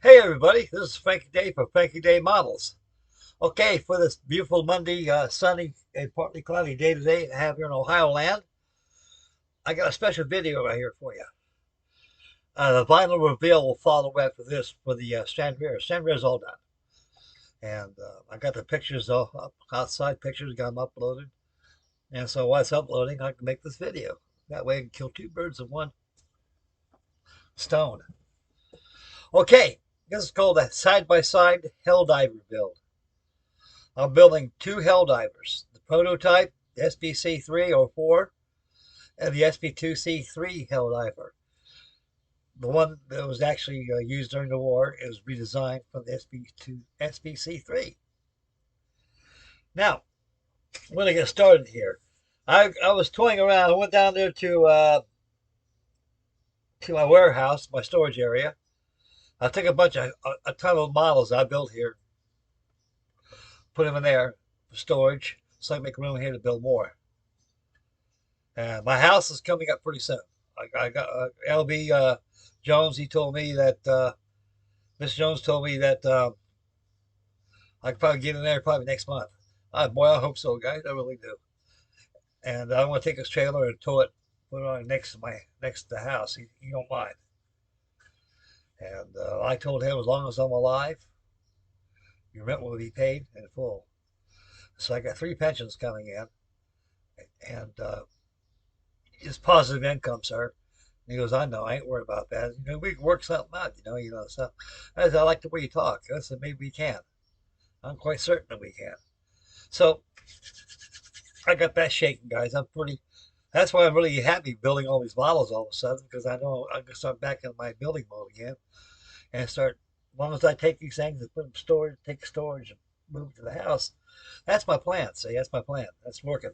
Hey everybody, this is Frankie Day for Frankie Day Models. Okay, for this beautiful Monday, sunny and partly cloudy day today I have here in Ohio land, I got a special video right here for you. The vinyl reveal will follow after this for the stand rear. Stand rear is all done. And I got the pictures up outside, pictures, got them uploaded. And so while it's uploading, I can make this video. That way I can kill two birds with one stone. Okay, this is called a side-by-side HELLDIVER build. I'm building two HELLDIVERs, the prototype SBC-3 or 4 and the SB2C-3 HELLDIVER. The one that was actually used during the war is redesigned from the SBC-3. Now, I'm going to get started here. I was toying around. I went down there to my warehouse, my storage area. I took a ton of models I built here, put them in there for storage, so I can make room here to build more. And my house is coming up pretty soon. I got LB Jones. He told me that Miss Jones told me that I could probably get in there probably next month. Boy, I hope so, guys. I really do. And I want to take his trailer and tow it, put it on next to the house. He don't mind. And I told him as long as I'm alive, your rent will be paid in full. So I got 3 pensions coming in, and it's positive income, sir. And he goes, I know, I ain't worried about that. We can work something out, so I said, I like the way you talk. I said, maybe we can. I'm quite certain that we can. So I got that shaking, guys. That's why I'm really happy building all these models all of a sudden, because I know I'm going to start back in my building mode again and start, as long as I take these things and put them storage, take storage and move to the house. That's my plan. See, that's my plan. That's working.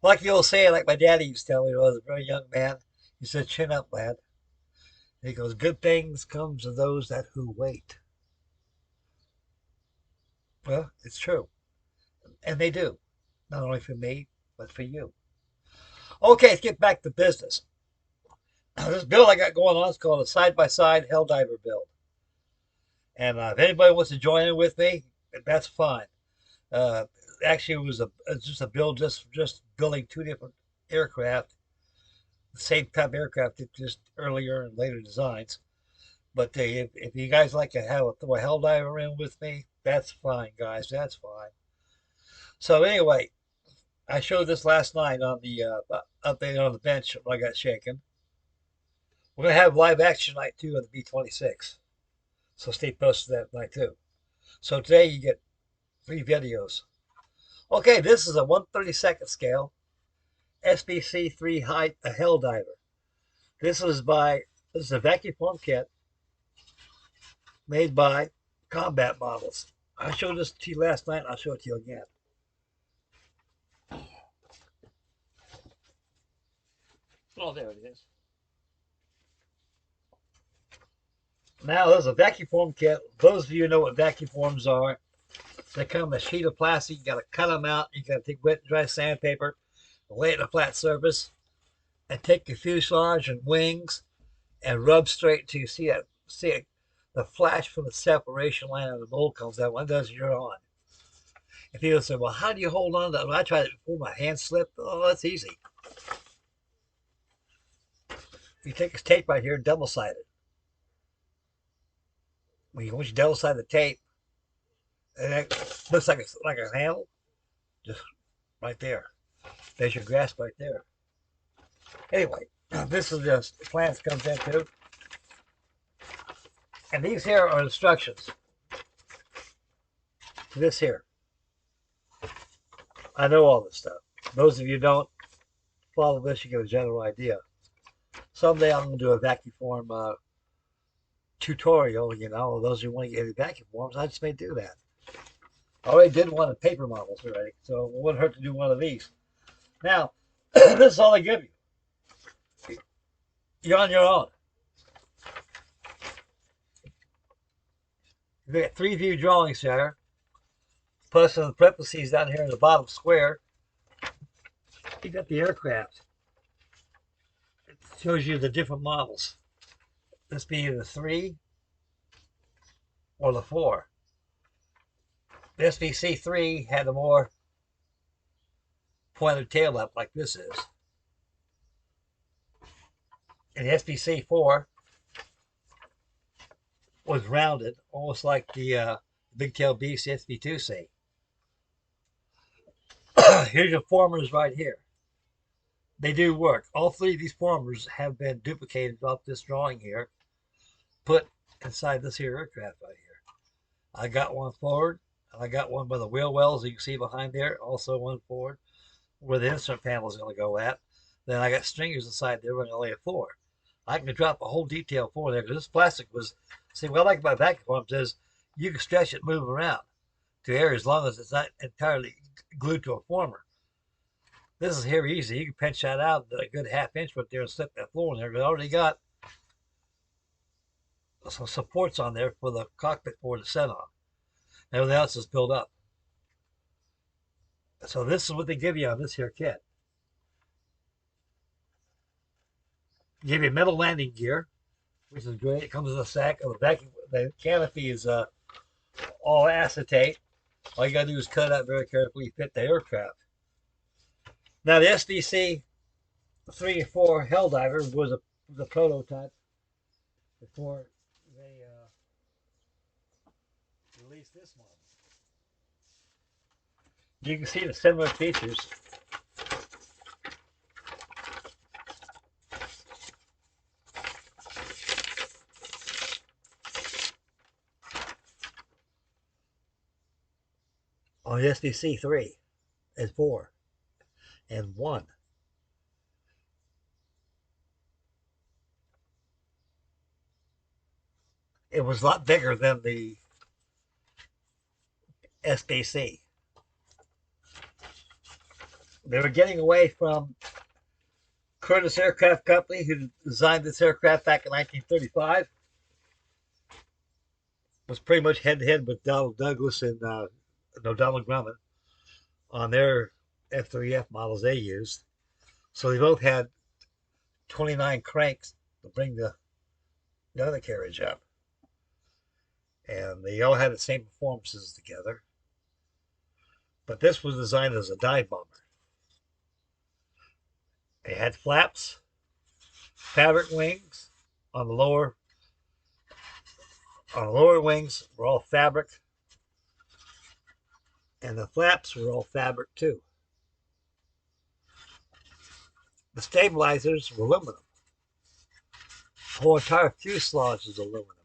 Like the old saying, like my daddy used to tell me when I was a very young man, he said, chin up, lad. And he goes, good things come to those that who wait. Well, it's true. And they do. Not only for me, but for you. Okay, let's get back to business. This build I got going on is called a side-by-side HELLDIVER build. And if anybody wants to join in with me, that's fine. Uh, Actually, it was just a build, just building 2 different aircraft, the same type of aircraft, just earlier and later designs. But if you guys like to have throw a HELLDIVER in with me, that's fine, guys. That's fine. So anyway, I showed this last night on the update on the bench when I got shaken. We're gonna have live action night too on the B-26, so stay posted that night too. So today you get 3 videos. Okay, this is a 1/32 scale SBC-3 height a HELLDIVER. This is a vacuum form kit made by Combat Models. I showed this to you last night. I'll show it to you again. Oh, there it is. Now, there's a vacuum form kit. Those of you who know what vacuum forms are, they come in a sheet of plastic. You got to cut them out. You got to take wet and dry sandpaper, lay it on a flat surface, and take your fuselage and wings and rub straight until you see it, the flash from the separation line of the mold comes out. When it does, you're on. If people say, well, how do you hold on to that? Well, I tried it before, my hand slipped. Oh, that's easy. You take this tape right here, double-sided. Once you double-side the tape, and it looks like a handle, just right there. There's your grasp right there. Anyway, this is just the plans comes into. And these here are instructions to this here. I know all this stuff. Those of you who don't follow this, you get a general idea. Someday I'm going to do a vacuum form tutorial, those who want to get into vacuum forms, I just may do that. I already did one of paper models already, so it wouldn't hurt to do one of these. Now, this is all I give you. You're on your own. You got 3 view drawings here, plus in the parentheses down here in the bottom square, you got the aircraft. It shows you the different models. This being the 3, or the 4. The SBC-3 had a more pointed tail up like this is. And the SBC-4 was rounded, almost like the big tail beast SB2C. Here's your formers right here. They do work. All 3 of these formers have been duplicated off this drawing here, put inside this here aircraft right here. I got one forward, and I got one by the wheel wells you can see behind there, also one forward, where the instrument panel is going to go at. Then I got stringers inside there running only a 4. I can drop a whole detail 4 there, because this plastic was, see, what I like about vacuum forms is you can stretch it, move around to areas as long as it's not entirely glued to a former. This is here easy. You can pinch that out a good ½ inch right there and slip that floor in there. It already got some supports on there for the cockpit board to set on. Everything else is built up. So this is what they give you on this here kit. Give you metal landing gear, which is great. It comes in a sack. The canopy is all acetate. All you gotta do is cut it out very carefully, fit the aircraft. Now the SBC-3 and 4 HELLDIVER was the prototype before they released this model. You can see the similar features. On the SBC-3 and 4 and 1. It was a lot bigger than the SBC. They were getting away from Curtiss Aircraft Company, who designed this aircraft back in 1935. Was pretty much head-to-head with Donald Douglas and Donald Grumman on their F3F models they used. So they both had 29 cranks to bring the other carriage up. And they all had the same performances together. But this was designed as a dive bomber. It had flaps, fabric wings on the lower. On the lower wings were all fabric, and the flaps were all fabric too. The stabilizers were aluminum. The whole entire fuselage is aluminum.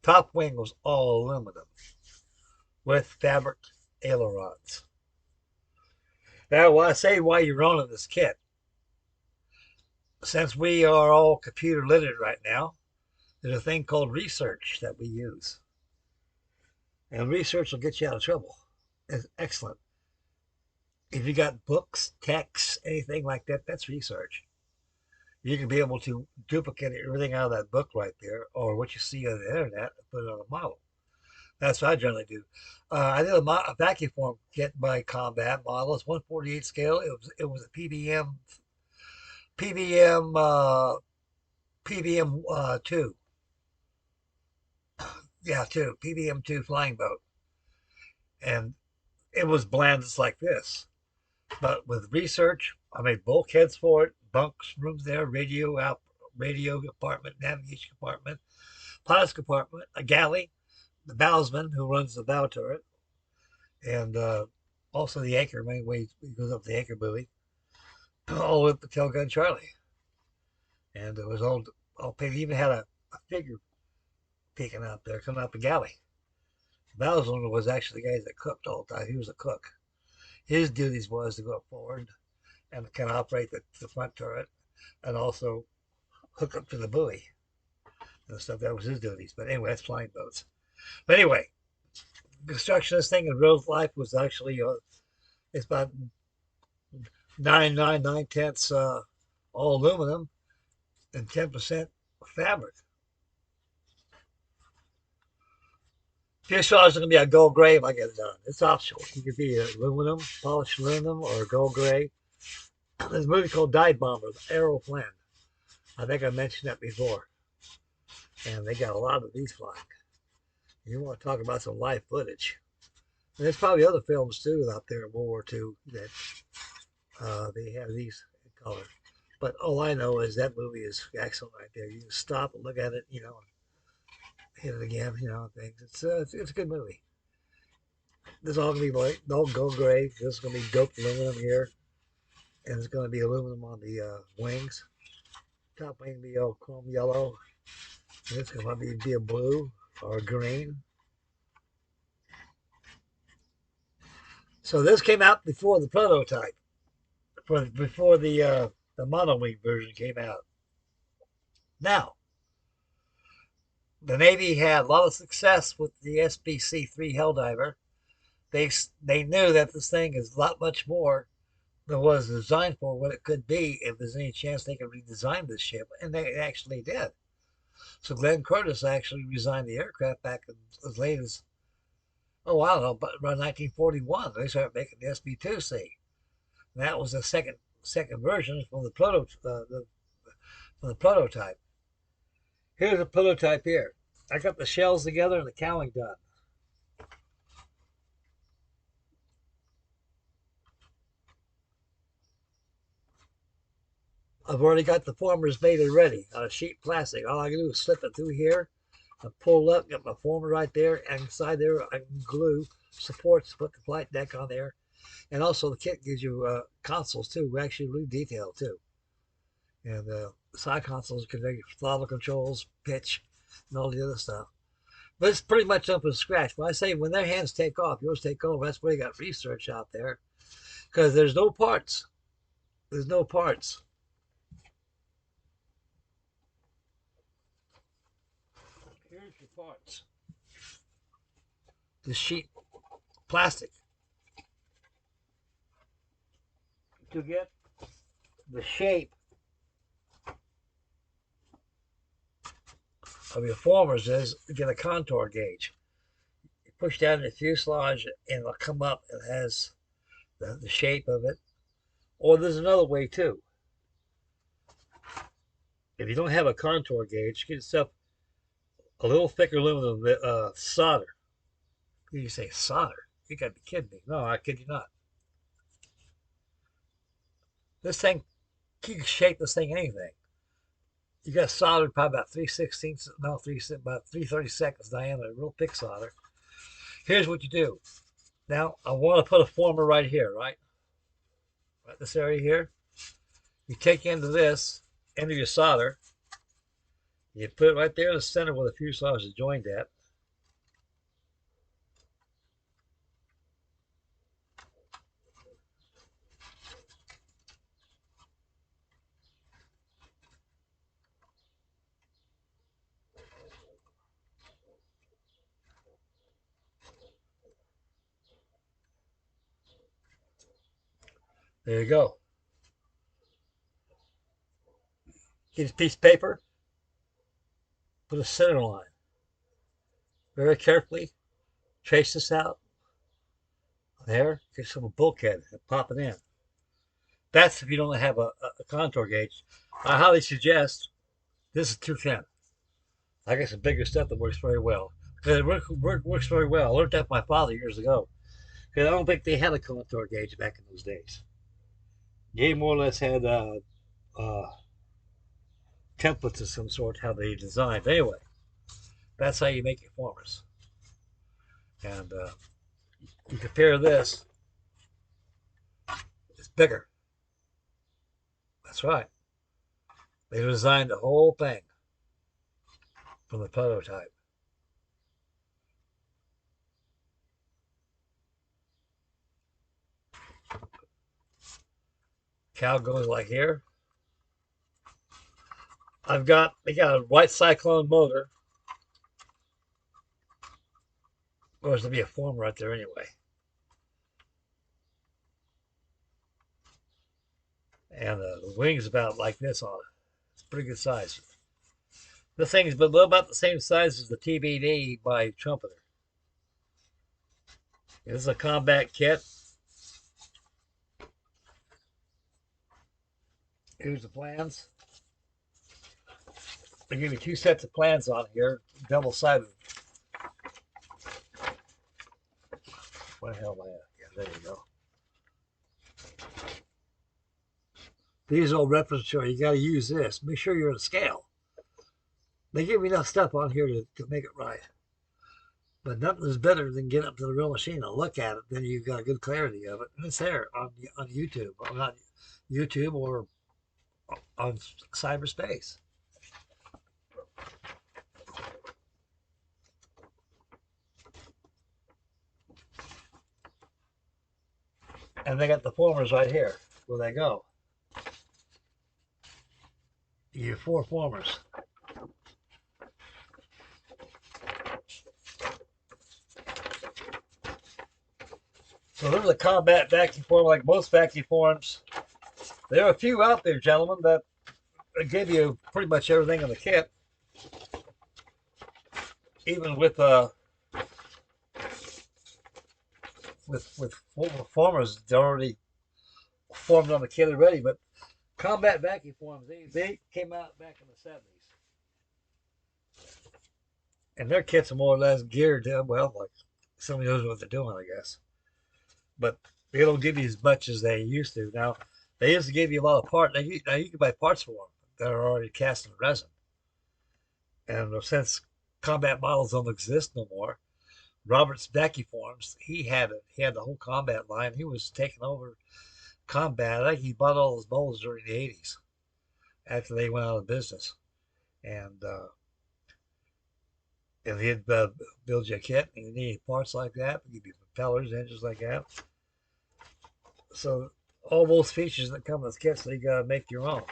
Top wing was all aluminum with fabric ailerons. Now, when I say why you're running this kit, since we are all computer literate right now, there's a thing called research that we use. And research will get you out of trouble. It's excellent. If you got books, texts, anything like that, that's research. You can be able to duplicate everything out of that book right there, or what you see on the internet, and put it on a model. That's what I generally do. I did a vacuum form kit by Combat model. It's 1/48 scale. It was a PBM 2. Yeah, 2. PBM 2 flying boat. And it was bland just like this. But with research, I made bulkheads for it, bunks, rooms there, radio compartment, navigation compartment, pilot's compartment, a galley, the bowsman who runs the bow turret, and also the anchor, main way he goes up the anchor buoy, all the way up to Tail Gun Charlie. And it was all paid. He even had a figure peeking out there, coming out the galley. The bowsman was actually the guy that cooked all the time. He was a cook. His duties was to go up forward and kind of operate the front turret and also hook up to the buoy and stuff. That was his duties. But anyway, that's flying boats. But anyway, construction of this thing in real life was actually, it's about 9/9/9 all aluminum and 10% fabric. Fuselage is going to be a gold gray if I get it done. It's optional. You could be aluminum, polished aluminum, or gold gray. There's a movie called Dive Bomber, Errol Flynn. I think I mentioned that before. And they got a lot of these flying. You want to talk about some live footage. And there's probably other films too out there in World War II that they have these in color. But all I know is that movie is excellent right there. You can stop and look at it, and hit it again, and things. It's a good movie. This is all gonna be like no gold gray. This is gonna be doped aluminum here, and it's gonna be aluminum on the wings. Top wing be all chrome yellow, and it's gonna be a blue or a green. So this came out before the prototype, before the monowing version came out. Now, the Navy had a lot of success with the SBC-3 HELLDIVER. They knew that this thing is a lot much more than what it was designed for, what it could be if there's any chance they could redesign this ship, and they actually did. So Glenn Curtis actually resigned the aircraft back as late as, I don't know, but around 1941. They started making the SB2C. And that was the second version from the prototype. Here's a prototype here. I got the shells together and the cowling done. I've already got the formers made and ready on a sheet plastic. All I can do is slip it through here and pull up, get my former right there, and inside there I can glue supports to put the flight deck on there. And also the kit gives you consoles too, actually really detailed too. And side consoles can make throttle controls, pitch, and all the other stuff. But it's pretty much up from scratch. When I say when their hands take off, yours take over. That's why you got research out there, because there's no parts. There's no parts. Here's your parts. This sheet plastic to get the shape of your formers is to get a contour gauge. You push down the fuselage and it'll come up. It has the shape of it. Or there's another way too. If you don't have a contour gauge, get yourself a little thicker aluminum solder. You say solder? You gotta be kidding me. No, I kid you not. This thing, you can shape this thing anything. You got soldered probably about 3/16, no, about 3/32 diameter, real thick solder. Here's what you do. Now, I want to put a former right here, right? Right this area here. You take into this, into your solder. You put it right there in the center where the fuselage is joined at. There you go. Get a piece of paper, put a center line. Very carefully trace this out. There, get some bulkhead and pop it in. That's if you don't have a contour gauge. I highly suggest this is too thin. I got some bigger stuff that works very well. It works very well. I learned that from my father years ago. Because I don't think they had a contour gauge back in those days. They more or less had templates of some sort, how they designed. Anyway, that's how you make your formers. And you compare this, it's bigger. That's right. They designed the whole thing from the prototype. Cow goes like here. They got a white cyclone motor. Or there's going to be a former right there anyway. And the wing's about like this on it. It's pretty good size. The thing's about the same size as the TBD by Trumpeter. This is a combat kit. Here's the plans. They give you two sets of plans on here, double-sided. Where the hell am I at? Yeah, there you go. These old reference show you got to use this. Make sure you're in scale. They give you enough stuff on here to make it right. But nothing is better than getting up to the real machine and look at it. Then you've got good clarity of it. And it's there on YouTube. Or not YouTube or on cyberspace. And they got the formers right here where they go. You have 4 formers. So there's a combat vacuum form like most vacuum forms. There are a few out there, gentlemen, that give you pretty much everything in the kit. Even with formers, they're already formed on the kit already. But combat vacuum forms, they came out back in the 70s. And their kits are more or less geared to, well, like somebody knows what they're doing, I guess. But they don't give you as much as they used to. Now, they used to give you a lot of parts. Now you can buy parts for them that are already cast in resin. And since combat models don't exist no more, Robert's vacuum forms, he had the whole combat line. He was taking over combat. I think he bought all those molds during the 80s after they went out of business. And he'd build you a kit, and you need parts like that, give you propellers, engines like that. So all those features that come with kits, so you gotta make your own.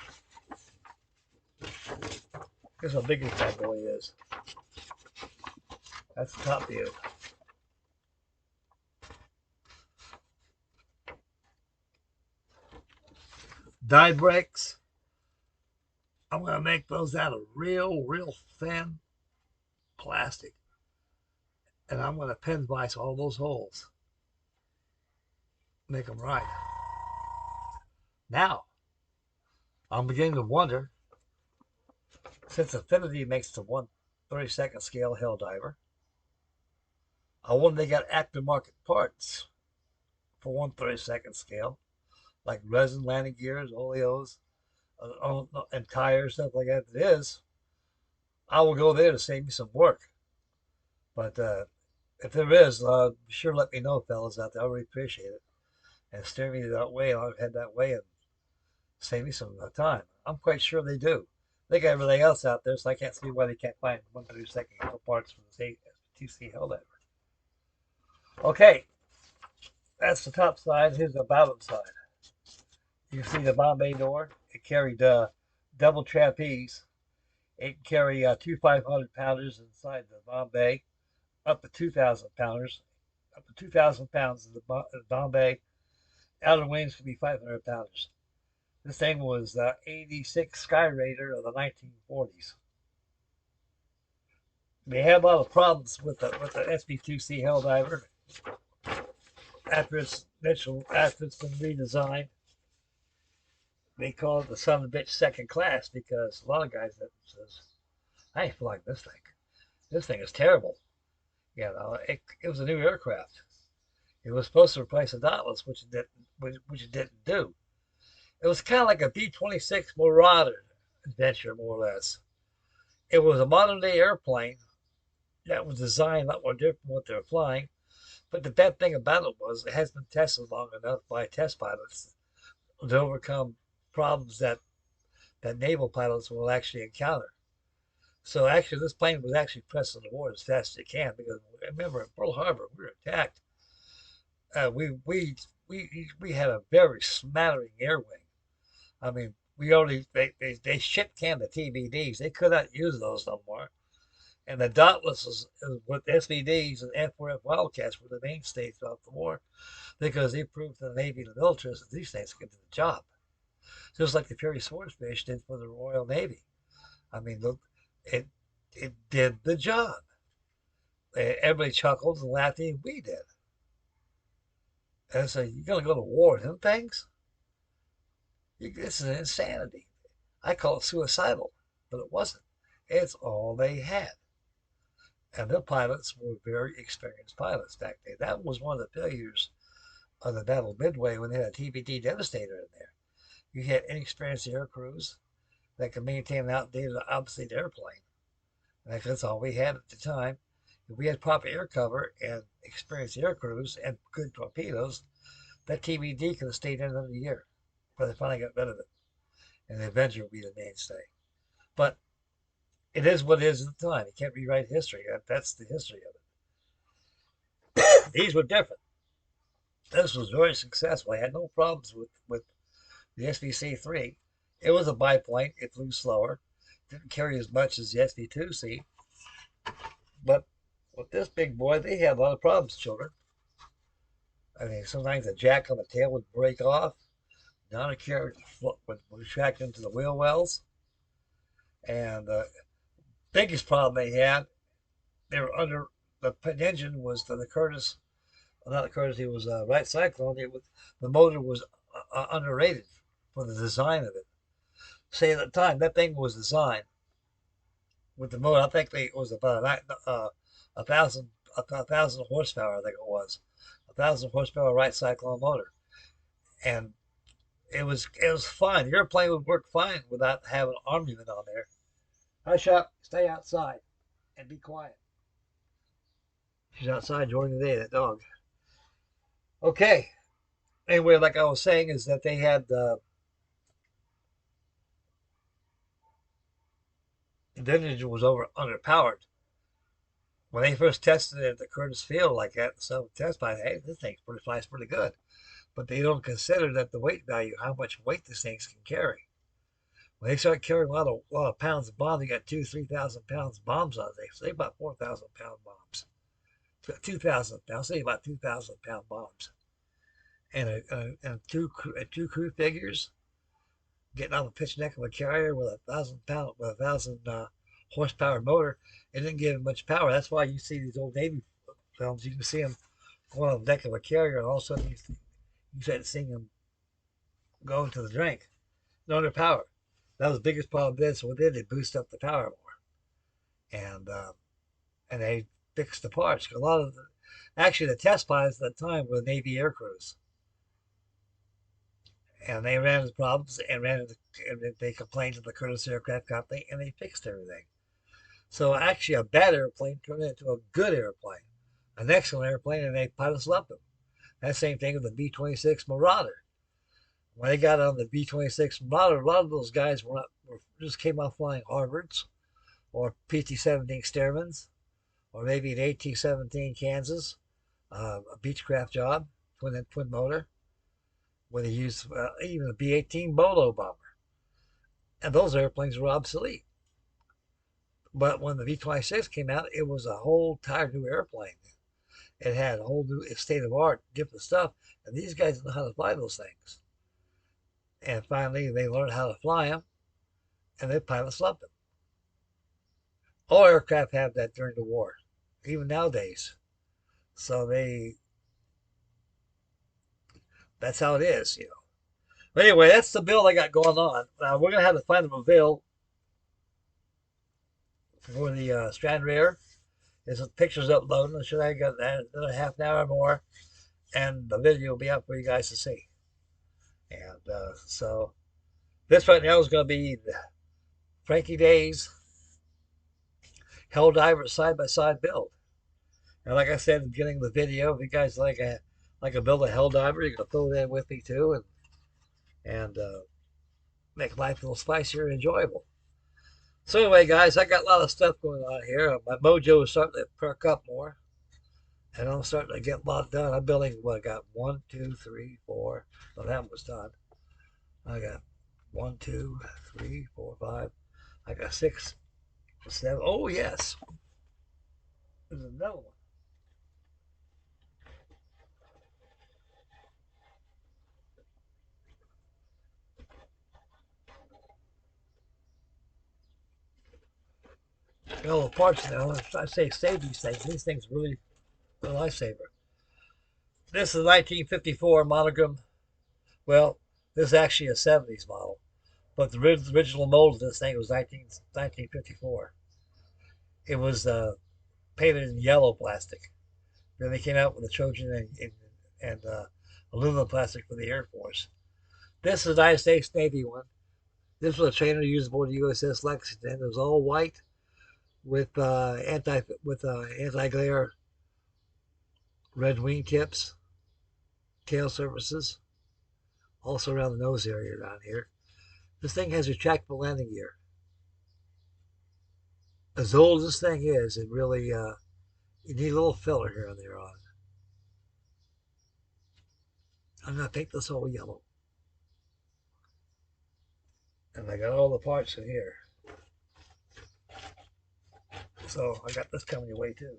Here's how big this bad boy is. That's the top view. Die brakes. I'm gonna make those out of real thin plastic. And I'm gonna pin vise all those holes. Make them right. Now, I'm beginning to wonder, since Affinity makes the 1/32 scale HELLDIVER, I wonder they got aftermarket parts for 1/32 scale, like resin landing gears, oleos, and tires, stuff like that. It is. I will go there to save me some work. But if there is, be sure to let me know, fellas out there. I really appreciate it. And steer me that way, I'll head that way and save me some time. I'm quite sure they do. They got everything else out there, so I can't see why they can't find 1/32 parts for the SB2C HELLDIVER. Okay, that's the top side. Here's the bottom side. You see the Bombay door. It carried double trapeze. It can carry 2 500-pounders inside the Bombay, up to 2,000 pounders, up to 2,000 pounds in the Bombay. Outer wings can be 500 pounders. This thing was 86 Sky Raider of the 1940s. They had a lot of problems with the SB2C HELLDIVER after it's been redesigned. They call it the son of a bitch second class because a lot of guys that says, I ain't flying this thing. This thing is terrible. You know, it was a new aircraft. It was supposed to replace the Dauntless, which it didn't do. It was kind of like a B-26 Marauder adventure, more or less. It was a modern-day airplane that was designed a lot more different from what they were flying. But the bad thing about it was it has been tested long enough by test pilots to overcome problems that naval pilots will actually encounter. So actually, this plane was actually pressing the war as fast as it can because remember, at Pearl Harbor, we were attacked. We had a very smattering air wing. I mean, they shit canned the TBDs. They could not use those no more. And the Dauntless with SVDs and F4F Wildcats were the mainstays throughout the war because they proved to the Navy and the military that these things could do the job. Just like the Fury Swordfish did for the Royal Navy. I mean, it did the job. Everybody chuckled and laughed, and we did. And so you're going to go to war with them things? This is insanity. I call it suicidal, but it wasn't. It's all they had. And the pilots were very experienced pilots back then. That was one of the failures of the Battle of Midway when they had a TBD Devastator in there. You had inexperienced air crews that could maintain an outdated, obsolete airplane. And that's all we had at the time. If we had proper air cover and experienced air crews and good torpedoes, that TBD could have stayed in another year. But they finally got rid of it. And the Avenger would be the mainstay. But it is what it is at the time. You can't rewrite history. That's the history of it. These were different. This was very successful. I had no problems with the SBC-3. It was a biplane. It flew slower. Didn't carry as much as the SB2C. But with this big boy, they had a lot of problems, children. I mean, sometimes the jack on the tail would break off. Down a carriage would retract into the wheel wells. And the biggest problem they had, they were under, the engine was the Curtis, not the Curtis, it was a Wright Cyclone. The motor was underrated for the design of it. Say at the time, that thing was designed with the motor, I think it was about 1,000 horsepower, I think it was. 1,000 horsepower Wright Cyclone motor. And it was fine. The airplane would work fine without having armament on there. Hush up, stay outside, and be quiet. She's outside enjoying the day, that dog. Okay. Anyway, like I was saying, is that they had the engine was underpowered. When they first tested it at the Curtis Field like that, some test pilot, hey, this thing flies pretty good. But they don't consider that the weight value, how much weight these things can carry. When they start carrying a lot of pounds of bombs, they got 2,000-3,000 pounds of bombs on it. Say about 4,000 pound bombs. 2,000. I'll say about 2,000 pound bombs. And two crew figures getting off the pitch neck of a carrier with a 1,000 horsepower motor. It didn't give him much power. That's why you see these old Navy films. You can see them going on the deck of a carrier, and all of a sudden you start seeing them go into the drink. No under power. That was the biggest problem then. So what they did, they boost up the power more, and they fixed the parts. A lot of the test pilots at the time were Navy air crews, and they ran into problems and they complained to the Curtis Aircraft Company, and they fixed everything. So actually, a bad airplane turned into a good airplane, an excellent airplane, and they pilots loved them. That same thing with the B-26 Marauder. When they got on the B-26 Marauder, a lot of those guys just came off flying Harvards or PT-17 Stearmans, or maybe an AT-17 Kansas, a Beechcraft job, twin motor, where they used even a B-18 Bolo bomber. And those airplanes were obsolete. But when the V-26 came out, it was a whole entire new airplane. It had a whole new state of art, different stuff, and these guys know how to fly those things. And finally, they learned how to fly them, and the pilots loved them. All aircraft have that during the war, even nowadays. So that's how it is, you know. But anyway, that's the build I got going on. We're going to have the final bill for the Strand Rear. There's pictures uploading. I'm sure I got another half an hour more, and the video will be up for you guys to see. And so this right now is going to be the Frankie Day's HELLDIVER side-by-side build. And like I said at the beginning of the video, if you guys like a build a HELLDIVER, you can throw that in with me too, and make life a little spicier and enjoyable. So anyway, guys, I got a lot of stuff going on here. My mojo is starting to perk up more, and I'm starting to get a lot done. I'm building what I got 1, 2, 3, 4. Well, that was done. I got 1, 2, 3, 4, 5. I got 6, 7. Oh yes, there's another one. Got all the parts now. I say save these things. These things really a lifesaver. This is a 1954 monogram. Well, this is actually a 70s model, but the original mold of this thing was 1954. It was painted in yellow plastic. Then they came out with the Trojan and aluminum plastic for the Air Force. This is the United States Navy one. This was a trainer used aboard the USS Lexington. It was all white with anti glare red wing tips, tail surfaces, also around the nose area around here. This thing has retractable landing gear. As old as this thing is, it really you need a little filler here and there on it. I'm gonna paint this all yellow, and I got all the parts in here. So I got this coming your way too.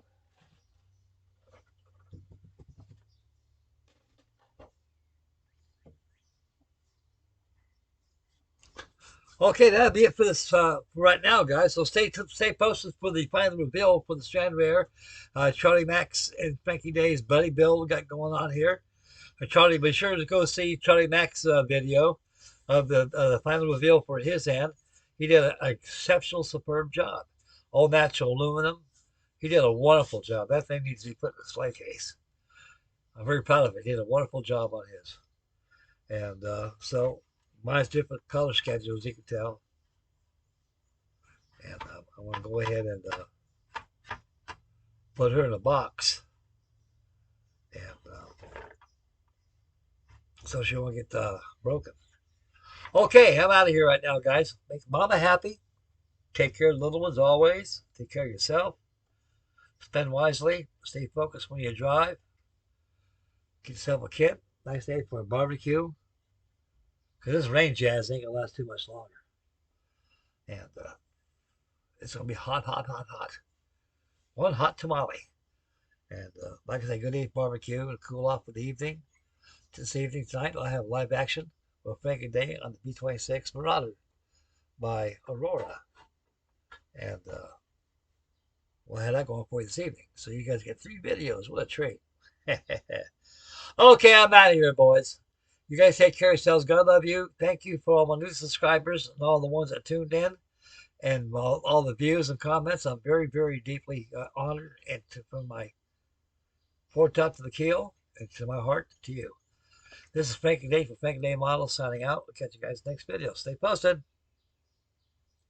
Okay, that'll be it for this for right now, guys. So stay posted for the final reveal for the Strand Rare. Charlie Max and Frankie Day's buddy build got going on here. Charlie, be sure to go see Charlie Mack's video of the final reveal for his end. He did an exceptional, superb job. All natural aluminum. He did a wonderful job. That thing needs to be put in a display case. I'm very proud of it. He did a wonderful job on his. And so mine's different color schedule, as you can tell. And I want to go ahead and put her in a box. And so she won't get broken. Okay, I'm out of here right now, guys. Make mama happy. Take care of the little ones always. Take care of yourself. Spend wisely. Stay focused when you drive. Get yourself a kit. Nice day for a barbecue. Because this rain jazz ain't going to last too much longer. And it's going to be hot, hot, hot, hot. One hot tamale. And like I say, good evening barbecue and cool off for the evening. This evening tonight, I'll have live action with Frankie Day on the B-26 Marauder by Aurora. And we'll have that going for you this evening. So you guys get 3 videos. What a treat. Okay, I'm out of here, boys. You guys take care of yourselves. God love you. Thank you for all my new subscribers and all the ones that tuned in. And all the views and comments. I'm very, very deeply honored. And from my foretop to the keel and to my heart to you. This is Frankie Day from Frankie Day Models signing out. We'll catch you guys next video. Stay posted.